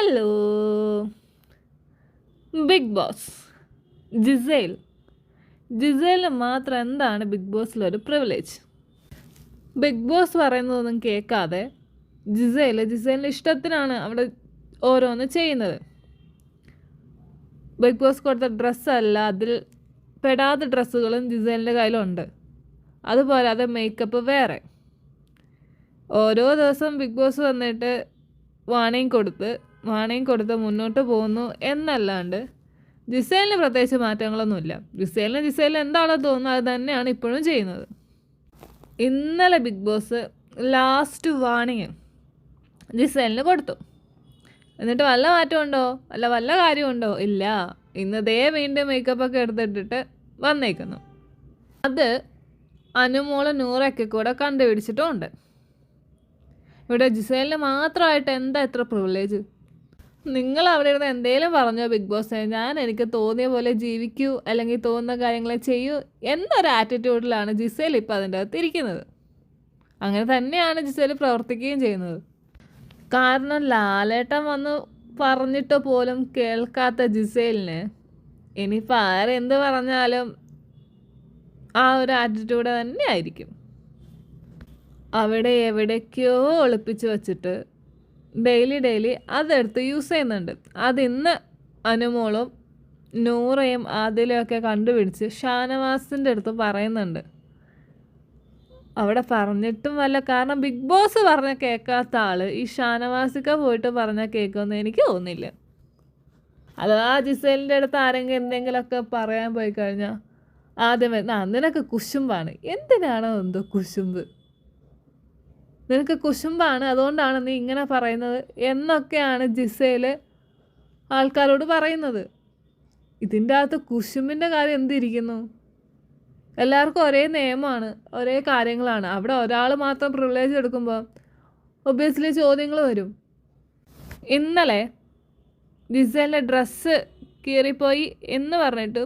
Hello. Big boss ജിസേലിന് മാത്രം എന്താണ് big ബോസിലൊരു privilege? Big boss പറയുന്നതൊന്നും കേൾക്കാതെ ജിസേലിൻ്റെ ഇഷ്ടത്തിനാണ് അവിടെ ഓരോന്ന് ചെയ്യുന്നത്. ബിഗ് ബോസ് കൊടുത്ത ഡ്രസ്സല്ല, അതിൽ പെടാത്ത ഡ്രസ്സുകളും ജിസേലിൻ്റെ കയ്യിലുണ്ട്. അതുപോലെ അത് മേക്കപ്പ് വേറെ. ഓരോ ദിവസം ബിഗ് ബോസ് വന്നിട്ട് വാണിംഗ് കൊടുത്ത് മുന്നോട്ട് പോകുന്നു എന്നല്ലാണ്ട് ജിസേലിന് പ്രത്യേകിച്ച് മാറ്റങ്ങളൊന്നുമില്ല. ജിസേലിന് എന്താണോ തോന്നുന്നത് അത് തന്നെയാണ് ഇപ്പോഴും ചെയ്യുന്നത്. ഇന്നലെ ബിഗ് ബോസ് ലാസ്റ്റ് വാണിംഗ് ജിസേലിന് കൊടുത്തു. എന്നിട്ട് വല്ല മാറ്റമുണ്ടോ? വല്ല കാര്യമുണ്ടോ? ഇല്ല. ഇന്നതേ വീണ്ടും മേക്കപ്പൊക്കെ എടുത്തിട്ടിട്ട് വന്നേക്കുന്നു. അത് അനുമോള് നൂറൊക്കെ കൂടെ കണ്ടുപിടിച്ചിട്ടുമുണ്ട്. ഇവിടെ ജിസേലിന് മാത്രമായിട്ട് എന്താ ഇത്ര പ്രിവിലേജ്? നിങ്ങൾ അവിടെ ഇരുന്ന് എന്തേലും പറഞ്ഞോ ബിഗ് ബോസ്, എനിക്ക് തോന്നിയ പോലെ ജീവിക്കൂ അല്ലെങ്കിൽ തോന്നുന്ന കാര്യങ്ങളെ ചെയ്യൂ എന്നൊരു ആറ്റിറ്റ്യൂഡിലാണ് ജിസേൽ ഇപ്പോൾ അതിൻ്റെ അകത്ത് ഇരിക്കുന്നത്. അങ്ങനെ തന്നെയാണ് ജിസേൽ പ്രവർത്തിക്കുകയും ചെയ്യുന്നത്. കാരണം ലാലേട്ടൻ വന്ന് പറഞ്ഞിട്ട് പോലും കേൾക്കാത്ത ജിസേലിന് ഇനിയിപ്പോൾ ആരെന്ത് പറഞ്ഞാലും ആ ഒരു ആറ്റിറ്റ്യൂഡ് തന്നെ ആയിരിക്കും. അവിടെ എവിടേക്കോ ഒളിപ്പിച്ച് വച്ചിട്ട് ഡെയിലി അതെടുത്ത് യൂസ് ചെയ്യുന്നുണ്ട്. അതിന്ന് അനുമോളും നൂറയും ആദിലൊക്കെ കണ്ടുപിടിച്ച് ഷാനവാസിൻ്റെ അടുത്ത് പറയുന്നുണ്ട്. അവിടെ പറഞ്ഞിട്ടും കാരണം ബിഗ് ബോസ് പറഞ്ഞ കേൾക്കാത്ത ആള് ഈ ഷാനവാസിക്ക പോയിട്ട് പറഞ്ഞാൽ കേൾക്കുമെന്ന് എനിക്ക് തോന്നുന്നില്ല. അഥവാ ജിസേലിൻ്റെ അടുത്ത് ആരെങ്കിലും എന്തെങ്കിലുമൊക്കെ പറയാൻ പോയി കഴിഞ്ഞാൽ ആദ്യമേ നിനക്ക് കുശുമ്പാണ്. എന്തിനാണോ എന്തോ കുശുമ്പ്, നിനക്ക് കുശുമ്പാണ്, അതുകൊണ്ടാണ് നീ ഇങ്ങനെ പറയുന്നത് എന്നൊക്കെയാണ് ജിസേൽ ആൾക്കാരോട് പറയുന്നത്. ഇതിൻ്റെ അകത്ത് കുശുമ്പിൻ്റെ കാര്യം എന്തിരിക്കുന്നു? എല്ലാവർക്കും ഒരേ നിയമമാണ്, ഒരേ കാര്യങ്ങളാണ്. അവിടെ ഒരാൾ മാത്രം പ്രിവിലേജ് എടുക്കുമ്പോൾ ഒബ്വിയസ്ലി ചോദ്യങ്ങൾ വരും. ഇന്നലെ ജിസേലിൻ്റെ ഡ്രസ്സ് കീറിപ്പോയി എന്ന് പറഞ്ഞിട്ട്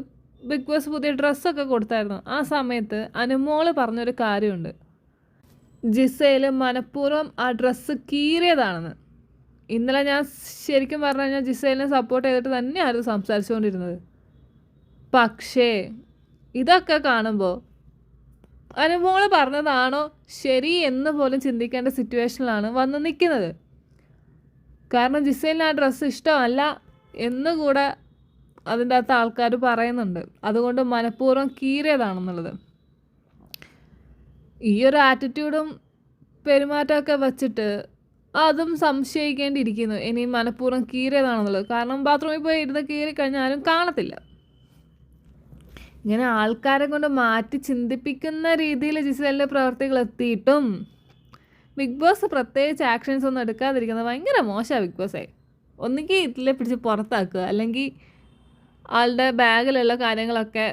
ബിഗ് ബോസ് പുതിയ ഡ്രസ്സൊക്കെ കൊടുത്തായിരുന്നു. ആ സമയത്ത് അനുമോള് പറഞ്ഞൊരു കാര്യമുണ്ട്, ജിസേൽ മനഃപൂർവ്വം ആ ഡ്രസ്സ് കീറിയതാണെന്ന്. ഇന്നലെ ഞാൻ ശരിക്കും പറഞ്ഞു കഴിഞ്ഞാൽ ജിസേലിനെ സപ്പോർട്ട് ചെയ്തിട്ട് തന്നെയായിരുന്നു സംസാരിച്ചുകൊണ്ടിരുന്നത്. പക്ഷേ ഇതൊക്കെ കാണുമ്പോൾ അനുമോള് പറഞ്ഞതാണോ ശരി എന്ന് പോലും ചിന്തിക്കേണ്ട സിറ്റുവേഷനിലാണ് വന്ന് നിൽക്കുന്നത്. കാരണം ജിസേലിന് ആ ഡ്രസ്സ് ഇഷ്ടമല്ല എന്നുകൂടെ അതിൻ്റെ അകത്ത് ആൾക്കാർ പറയുന്നുണ്ട്. അതുകൊണ്ട് മനഃപൂർവ്വം കീറിയതാണെന്നുള്ളത്. ഈ ഒരു ആറ്റിറ്റ്യൂഡും പെരുമാറ്റമൊക്കെ വച്ചിട്ട് അതും സംശയിക്കേണ്ടിയിരിക്കുന്നു ഇനി മനഃപൂർവ്വം കീറിയതാണെന്നുള്ളത്. കാരണം ബാത്റൂമിൽ പോയി ഇരുന്ന് കീറിക്കഴിഞ്ഞാൽ ആരും കാണത്തില്ല. ഇങ്ങനെ ആൾക്കാരെ കൊണ്ട് മാറ്റി ചിന്തിപ്പിക്കുന്ന രീതിയിൽ ജിസേലിൻ്റെ പ്രവർത്തികൾ എത്തിയിട്ടും ബിഗ് ബോസ് പ്രത്യേകിച്ച് ആക്ഷൻസ് ഒന്നും എടുക്കാതിരിക്കുന്നത് ഭയങ്കര മോശമാണ്. ബിഗ് ബോസേ ഒന്നുകിൽ ഇതിലെ പിടിച്ച് പുറത്താക്കുക, അല്ലെങ്കിൽ ആളുടെ ബാഗിലുള്ള കാര്യങ്ങളൊക്കെ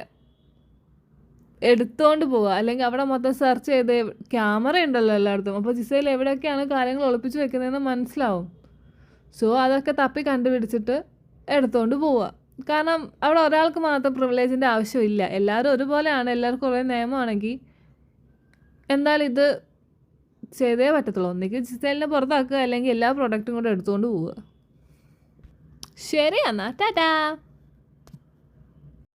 എടുത്തുകൊണ്ട് പോവുക, അല്ലെങ്കിൽ അവിടെ മൊത്തം സെർച്ച് ചെയ്ത് ക്യാമറ ഉണ്ടല്ലോ എല്ലായിടത്തും. അപ്പോൾ ജിസേൽ എവിടെയൊക്കെയാണ് കാര്യങ്ങൾ ഒളിപ്പിച്ച് വെക്കുന്നതെന്ന് മനസ്സിലാവും. സോ അതൊക്കെ തപ്പി കണ്ടുപിടിച്ചിട്ട് എടുത്തുകൊണ്ട് പോവുക. കാരണം അവിടെ ഒരാൾക്ക് മാത്രം പ്രിവിലേജിൻ്റെ ആവശ്യമില്ല. എല്ലാവരും ഒരുപോലെയാണ്, എല്ലാവർക്കും ഒരേ നിയമമാണെങ്കിൽ എന്തായാലും ഇത് ചെയ്തേ പറ്റത്തുള്ളൂ. ഒന്നിക്ക് ജിസേലിനെ പുറത്താക്കുക, അല്ലെങ്കിൽ എല്ലാ പ്രൊഡക്റ്റും കൂടെ എടുത്തുകൊണ്ട് പോവുക. ശരി എന്നാൽ ടാറ്റാ.